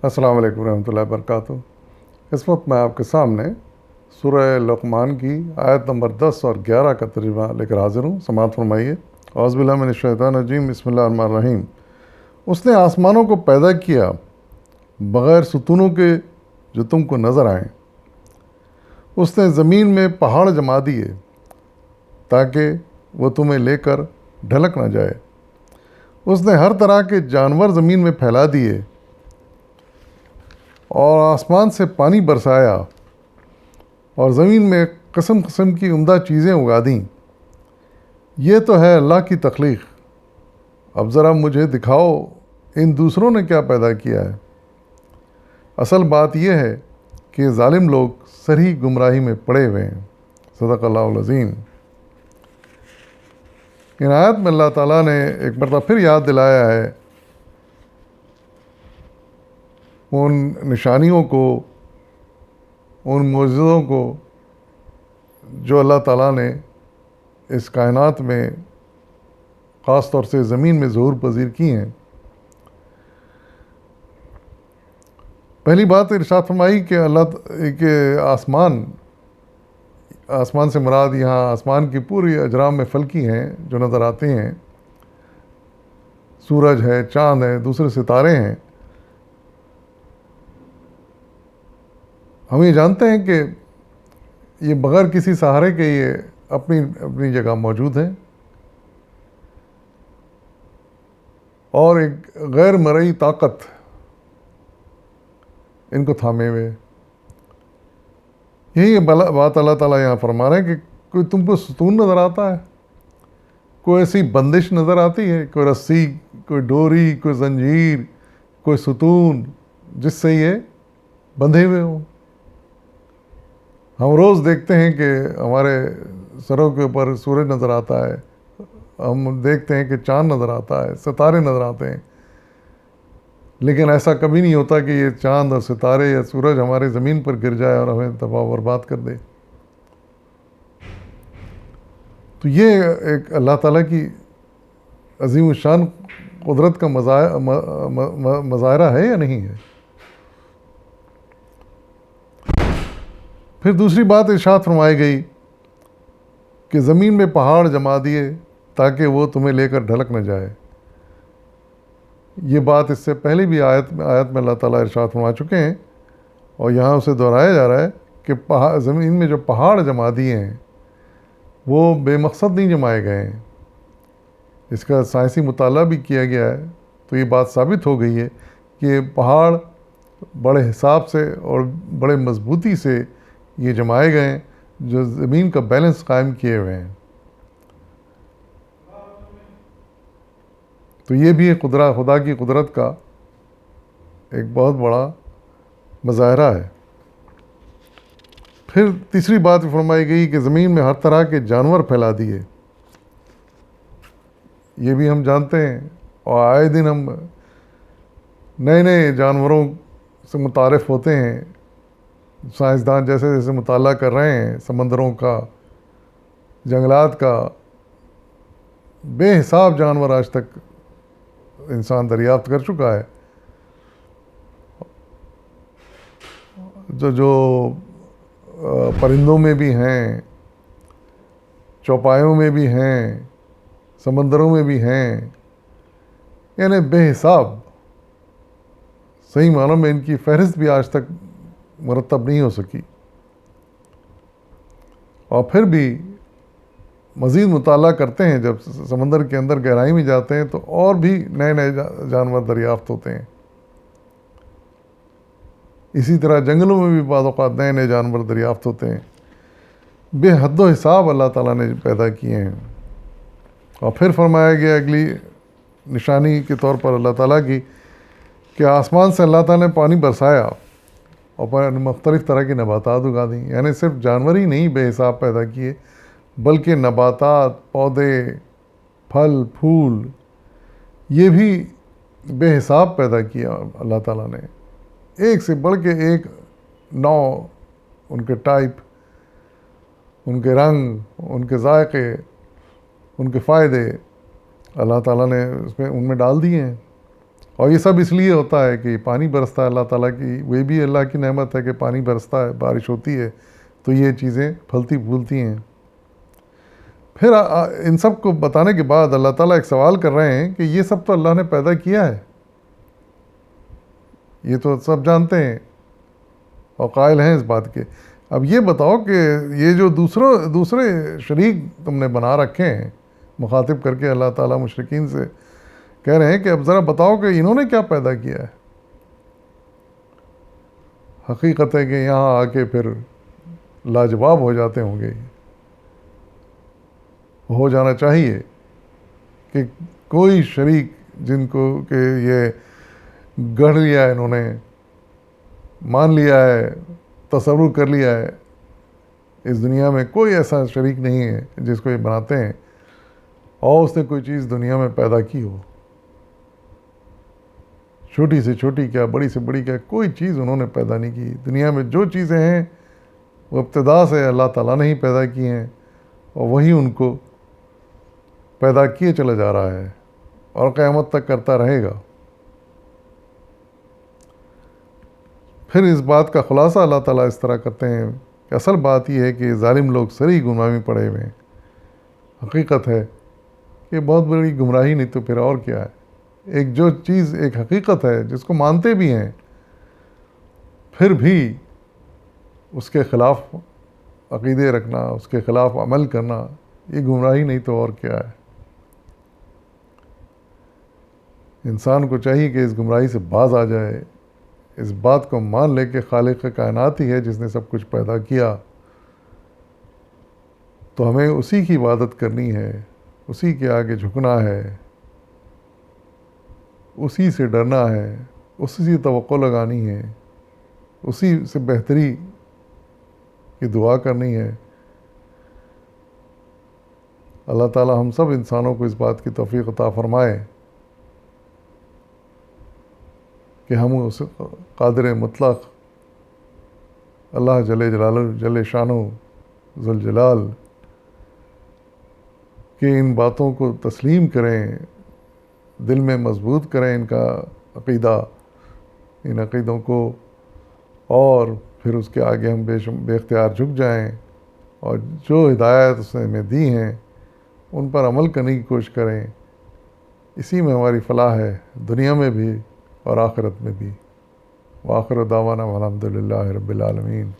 السلام علیکم ورحمۃ اللہ وبرکاتہ۔ اس وقت میں آپ کے سامنے سورہ لقمان کی آیت نمبر 10 اور 11 کا ترجمہ لے کر حاضر ہوں۔ سماعت فرمائیے۔ اعوذ باللہ من الشیطان الرجیم، بسم اللہ الرحمن الرحیم۔ اس نے آسمانوں کو پیدا کیا بغیر ستونوں کے جو تم کو نظر آئیں۔ اس نے زمین میں پہاڑ جما دیے تاکہ وہ تمہیں لے کر ڈھلک نہ جائے۔ اس نے ہر طرح کے جانور زمین میں پھیلا دیے اور آسمان سے پانی برسایا اور زمین میں قسم قسم کی عمدہ چیزیں اگا دیں۔ یہ تو ہے اللہ کی تخلیق۔ اب ذرا مجھے دکھاؤ ان دوسروں نے کیا پیدا کیا ہے۔ اصل بات یہ ہے کہ ظالم لوگ سری گمراہی میں پڑے ہوئے ہیں۔ صدق اللہ العظیم۔ ان آیت میں اللہ تعالیٰ نے ایک مرتبہ پھر یاد دلایا ہے ان نشانیوں کو، ان معجزوں کو جو اللہ تعالیٰ نے اس کائنات میں خاص طور سے زمین میں ظہور پذیر کی ہیں۔ پہلی بات ارشاد فرمائی کہ آسمان سے مراد یہاں آسمان کی پوری اجرام میں فلکی ہیں جو نظر آتے ہیں۔ سورج ہے، چاند ہے، دوسرے ستارے ہیں۔ ہم یہ جانتے ہیں کہ یہ بغیر کسی سہارے کے یہ اپنی جگہ موجود ہیں اور ایک غیر مرئی طاقت ان کو تھامے ہوئے۔ یہی بات اللہ تعالیٰ یہاں فرما رہے ہیں کہ کوئی تم کو ستون نظر آتا ہے، کوئی ایسی بندش نظر آتی ہے، کوئی رسی، کوئی ڈوری، کوئی زنجیر، کوئی ستون جس سے یہ بندھے ہوئے ہوں۔ ہم روز دیکھتے ہیں کہ ہمارے سروں کے اوپر سورج نظر آتا ہے، ہم دیکھتے ہیں کہ چاند نظر آتا ہے، ستارے نظر آتے ہیں، لیکن ایسا کبھی نہیں ہوتا کہ یہ چاند اور ستارے یا سورج ہمارے زمین پر گر جائے اور ہمیں تباہ و برباد کر دے۔ تو یہ ایک اللہ تعالیٰ کی عظیم الشان قدرت کا مظاہرہ ہے یا نہیں ہے؟ پھر دوسری بات ارشاد فرمائی گئی کہ زمین میں پہاڑ جما دیے تاکہ وہ تمہیں لے کر ڈھلک نہ جائے۔ یہ بات اس سے پہلے بھی آیت میں اللہ تعالیٰ ارشاد فرما چکے ہیں اور یہاں اسے دہرایا جا رہا ہے کہ زمین میں جو پہاڑ جما دیے ہیں وہ بے مقصد نہیں جمائے گئے ہیں۔ اس کا سائنسی مطالعہ بھی کیا گیا ہے تو یہ بات ثابت ہو گئی ہے کہ پہاڑ بڑے حساب سے اور بڑے مضبوطی سے یہ جمائے گئے ہیں جو زمین کا بیلنس قائم کیے ہوئے ہیں۔ تو یہ بھی خدا کی قدرت کا ایک بہت بڑا مظاہرہ ہے۔ پھر تیسری بات فرمائی گئی کہ زمین میں ہر طرح کے جانور پھیلا دیے۔ یہ بھی ہم جانتے ہیں اور آئے دن ہم نئے نئے جانوروں سے متعارف ہوتے ہیں۔ سائنسدان جیسے جیسے مطالعہ کر رہے ہیں سمندروں کا، جنگلات کا، بے حساب جانور آج تک انسان دریافت کر چکا ہے۔ جو پرندوں میں بھی ہیں، چوپایوں میں بھی ہیں، سمندروں میں بھی ہیں، یعنی بے حساب۔ صحیح معنوں میں ان کی فہرست بھی آج تک مرتب نہیں ہو سکی۔ اور پھر بھی مزید مطالعہ کرتے ہیں، جب سمندر کے اندر گہرائی میں جاتے ہیں تو اور بھی نئے نئے جانور دریافت ہوتے ہیں۔ اسی طرح جنگلوں میں بھی بعض اوقات نئے نئے جانور دریافت ہوتے ہیں۔ بے حد و حساب اللہ تعالیٰ نے پیدا کیے ہیں۔ اور پھر فرمایا گیا اگلی نشانی کے طور پر اللہ تعالیٰ کی کہ آسمان سے اللہ تعالیٰ نے پانی برسایا اور مختلف طرح کی نباتات اگا دیں۔ یعنی صرف جانور ہی نہیں بے حساب پیدا کیے بلکہ نباتات، پودے، پھل، پھول، یہ بھی بے حساب پیدا کیا اللہ تعالیٰ نے۔ ایک سے بڑھ کے ایک نوع، ان کے ٹائپ، ان کے رنگ، ان کے ذائقے، ان کے فائدے اللہ تعالیٰ نے ان میں ڈال دیے ہیں۔ اور یہ سب اس لیے ہوتا ہے کہ پانی برستا ہے اللہ تعالیٰ کی، وہ بھی اللہ کی نعمت ہے کہ پانی برستا ہے، بارش ہوتی ہے تو یہ چیزیں پھلتی پھولتی ہیں۔ پھر ان سب کو بتانے کے بعد اللہ تعالیٰ ایک سوال کر رہے ہیں کہ یہ سب تو اللہ نے پیدا کیا ہے، یہ تو سب جانتے ہیں اور قائل ہیں اس بات کے، اب یہ بتاؤ کہ یہ جو دوسرے شریک تم نے بنا رکھے ہیں، مخاطب کر کے اللہ تعالیٰ مشرکین سے کہہ رہے ہیں کہ اب ذرا بتاؤ کہ انہوں نے کیا پیدا کیا ہے۔ حقیقت ہے کہ یہاں آ کے پھر لاجواب ہو جاتے ہوں گے، ہو جانا چاہیے کہ کوئی شریک جن کو کہ یہ گڑھ لیا ہے، انہوں نے مان لیا ہے، تصور کر لیا ہے، اس دنیا میں کوئی ایسا شریک نہیں ہے جس کو یہ بناتے ہیں اور اس نے کوئی چیز دنیا میں پیدا کی ہو، چھوٹی سے چھوٹی کیا، بڑی سے بڑی کیا، کوئی چیز انہوں نے پیدا نہیں کی۔ دنیا میں جو چیزیں ہیں وہ ابتدا سے اللہ تعالیٰ نے ہی پیدا کی ہیں اور وہی ان کو پیدا کیے چلا جا رہا ہے اور قیامت تک کرتا رہے گا۔ پھر اس بات کا خلاصہ اللہ تعالیٰ اس طرح کرتے ہیں کہ اصل بات یہ ہے کہ ظالم لوگ سری گمراہی میں پڑے ہوئے ہیں۔ حقیقت ہے کہ بہت بڑی گمراہی، نہیں تو پھر اور کیا ہے۔ ایک جو چیز ایک حقیقت ہے جس کو مانتے بھی ہیں، پھر بھی اس کے خلاف عقیدے رکھنا، اس کے خلاف عمل کرنا، یہ گمراہی نہیں تو اور کیا ہے۔ انسان کو چاہیے کہ اس گمراہی سے باز آ جائے، اس بات کو مان لے کہ خالق کائنات ہی ہے جس نے سب کچھ پیدا کیا، تو ہمیں اسی کی عبادت کرنی ہے، اسی کے آگے جھکنا ہے، اسی سے ڈرنا ہے، اسی سے توقع لگانی ہے، اسی سے بہتری کی دعا کرنی ہے۔ اللہ تعالی ہم سب انسانوں کو اس بات کی توفیق عطا فرمائے کہ ہم اس قادر مطلق اللہ جل جلالہ جل شانہ ذوالجلال کہ ان باتوں کو تسلیم کریں، دل میں مضبوط کریں ان کا عقیدہ، ان عقیدوں کو، اور پھر اس کے آگے ہم بے اختیار جھک جائیں اور جو ہدایت اس نے ہمیں دی ہیں ان پر عمل کرنے کی کوشش کریں۔ اسی میں ہماری فلاح ہے، دنیا میں بھی اور آخرت میں بھی۔ وآخر دعوانا الحمد للہ رب العالمین۔